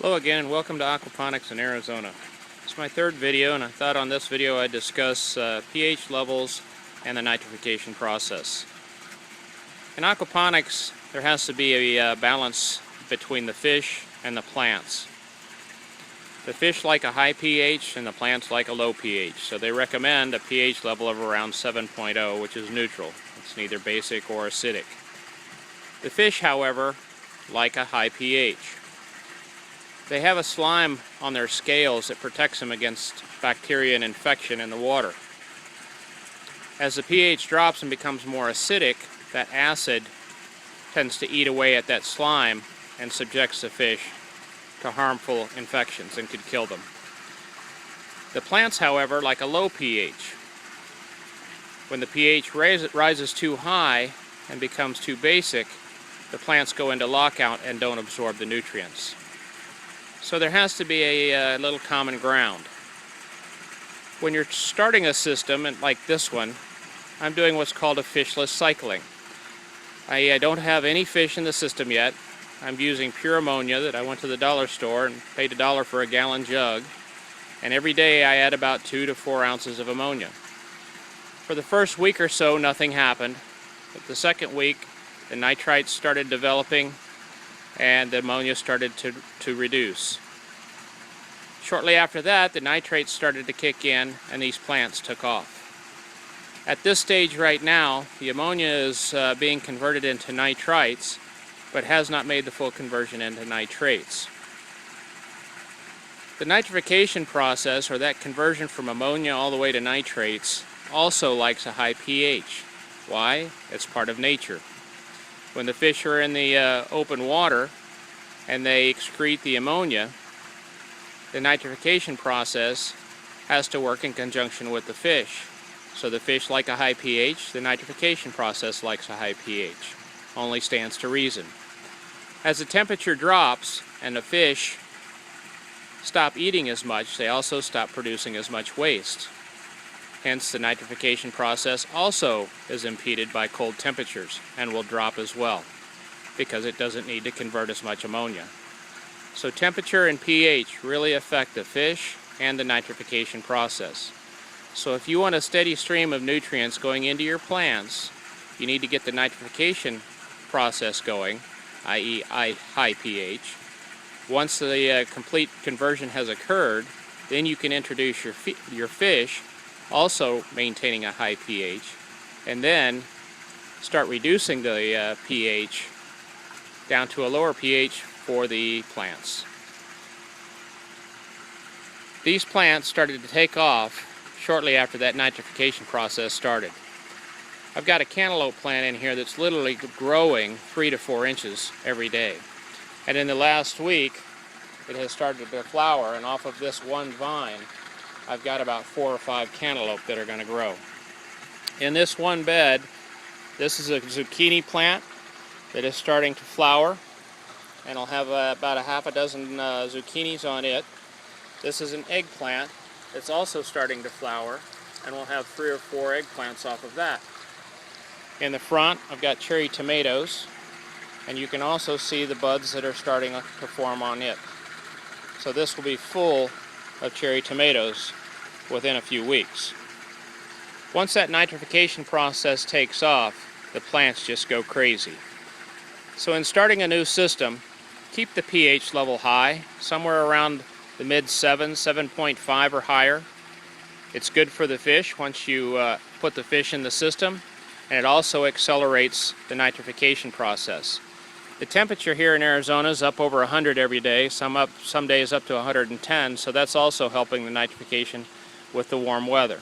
Hello again and welcome to Aquaponics in Arizona. It's my third video, and I thought on this video I'd discuss pH levels and the nitrification process. In aquaponics there has to be a balance between the fish and the plants. The fish like a high pH and the plants like a low pH, so they recommend a pH level of around 7.0, which is neutral. It's neither basic or acidic. The fish, however, like a high pH. They have a slime on their scales that protects them against bacteria and infection in the water. As the pH drops and becomes more acidic, that acid tends to eat away at that slime and subjects the fish to harmful infections and could kill them. The plants, however, like a low pH. When the pH rises too high and becomes too basic, the plants go into lockout and don't absorb the nutrients. So there has to be a little common ground. When you're starting a system, and like this one, I'm doing what's called a fishless cycling. I don't have any fish in the system yet. I'm using pure ammonia that I went to the dollar store and paid $1 for a gallon jug. And every day I add about 2 to 4 ounces of ammonia. For the first week or so, nothing happened. But the second week, the nitrites started developing and the ammonia started to reduce. Shortly after that, the nitrates started to kick in and these plants took off. At this stage right now, the ammonia is being converted into nitrites, but has not made the full conversion into nitrates. The nitrification process, or that conversion from ammonia all the way to nitrates, also likes a high pH. Why? It's part of nature. When the fish are in the open water and they excrete the ammonia, the nitrification process has to work in conjunction with the fish. So the fish like a high pH, the nitrification process likes a high pH. Only stands to reason. As the temperature drops and the fish stop eating as much, they also stop producing as much waste. Hence, the nitrification process also is impeded by cold temperatures and will drop as well, because it doesn't need to convert as much ammonia. So temperature and pH really affect the fish and the nitrification process. So if you want a steady stream of nutrients going into your plants, you need to get the nitrification process going, i.e. high pH. Once the complete conversion has occurred, then you can introduce your fish also maintaining a high pH, and then start reducing the pH down to a lower pH for the plants. These plants started to take off shortly after that nitrification process started. I've got a cantaloupe plant in here that's literally growing 3 to 4 inches every day. And in the last week, it has started to flower, and off of this one vine, I've got about 4 or 5 cantaloupe that are going to grow. In this one bed, this is a zucchini plant that is starting to flower, and I'll have about a half a dozen zucchinis on it. This is an eggplant that's also starting to flower, and we'll have 3 or 4 eggplants off of that. In the front, I've got cherry tomatoes, and you can also see the buds that are starting to form on it. So this will be full of cherry tomatoes within a few weeks. Once that nitrification process takes off, the plants just go crazy. So in starting a new system, keep the pH level high, somewhere around the mid 7.5 or higher. It's good for the fish once you put the fish in the system, and it also accelerates the nitrification process. The temperature here in Arizona is up over 100 every day, some days up to 110, so that's also helping the nitrification with the warm weather.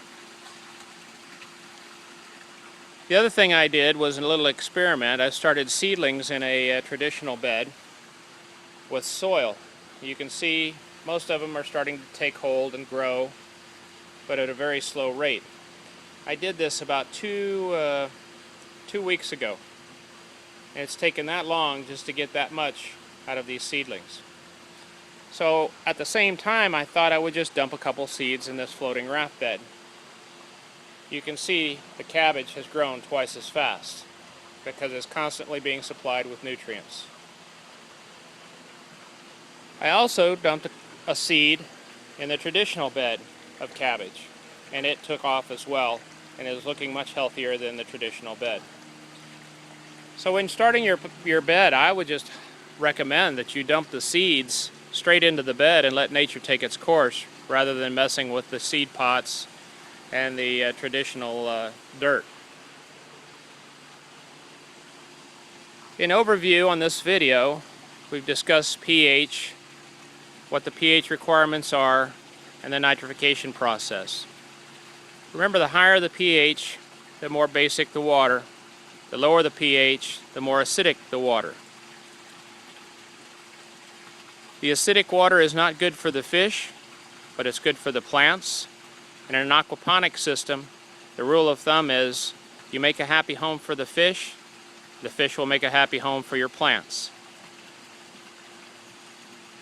The other thing I did was a little experiment. I started seedlings in a traditional bed with soil. You can see most of them are starting to take hold and grow, but at a very slow rate. I did this about two weeks ago. And it's taken that long just to get that much out of these seedlings. So at the same time, I thought I would just dump a couple seeds in this floating raft bed. You can see the cabbage has grown twice as fast because it's constantly being supplied with nutrients. I also dumped a seed in the traditional bed of cabbage, and it took off as well and is looking much healthier than the traditional bed. So when starting your bed, I would just recommend that you dump the seeds straight into the bed and let nature take its course, rather than messing with the seed pots and the traditional dirt. In overview on this video, we've discussed pH, what the pH requirements are, and the nitrification process. Remember, the higher the pH, the more basic the water. The lower the pH, the more acidic the water. The acidic water is not good for the fish, but it's good for the plants. And in an aquaponics system, the rule of thumb is you make a happy home for the fish will make a happy home for your plants.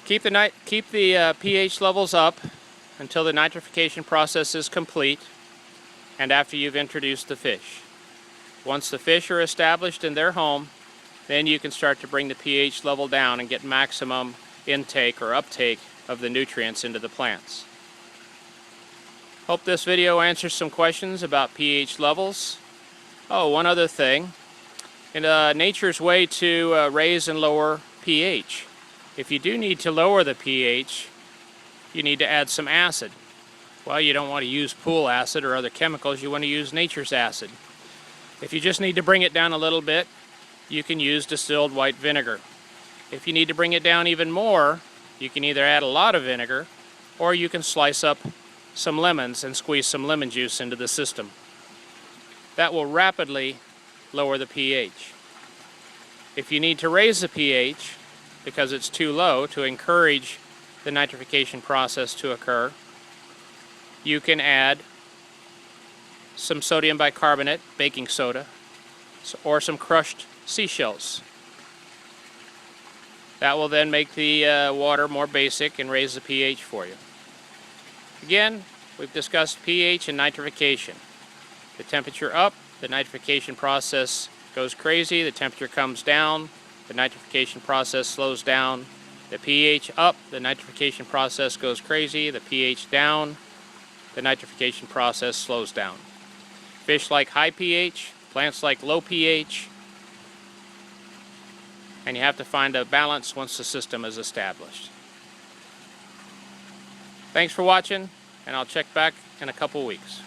Keep the pH levels up until the nitrification process is complete and after you've introduced the fish. Once the fish are established in their home, then you can start to bring the pH level down and get maximum intake or uptake of the nutrients into the plants. Hope this video answers some questions about pH levels. Oh, one other thing. In nature's way to raise and lower pH. If you do need to lower the pH, you need to add some acid. Well, you don't want to use pool acid or other chemicals, you want to use nature's acid. If you just need to bring it down a little bit, you can use distilled white vinegar. If you need to bring it down even more, you can either add a lot of vinegar, or you can slice up some lemons and squeeze some lemon juice into the system. That will rapidly lower the pH. If you need to raise the pH because it's too low to encourage the nitrification process to occur, you can add some sodium bicarbonate, baking soda, or some crushed seashells. That will then make the water more basic and raise the pH for you. Again, we've discussed pH and nitrification. The temperature up, the nitrification process goes crazy, the temperature comes down, the nitrification process slows down. The pH up, the nitrification process goes crazy, the pH down, the nitrification process slows down. Fish like high pH, plants like low pH, and you have to find a balance once the system is established. Thanks for watching, and I'll check back in a couple weeks.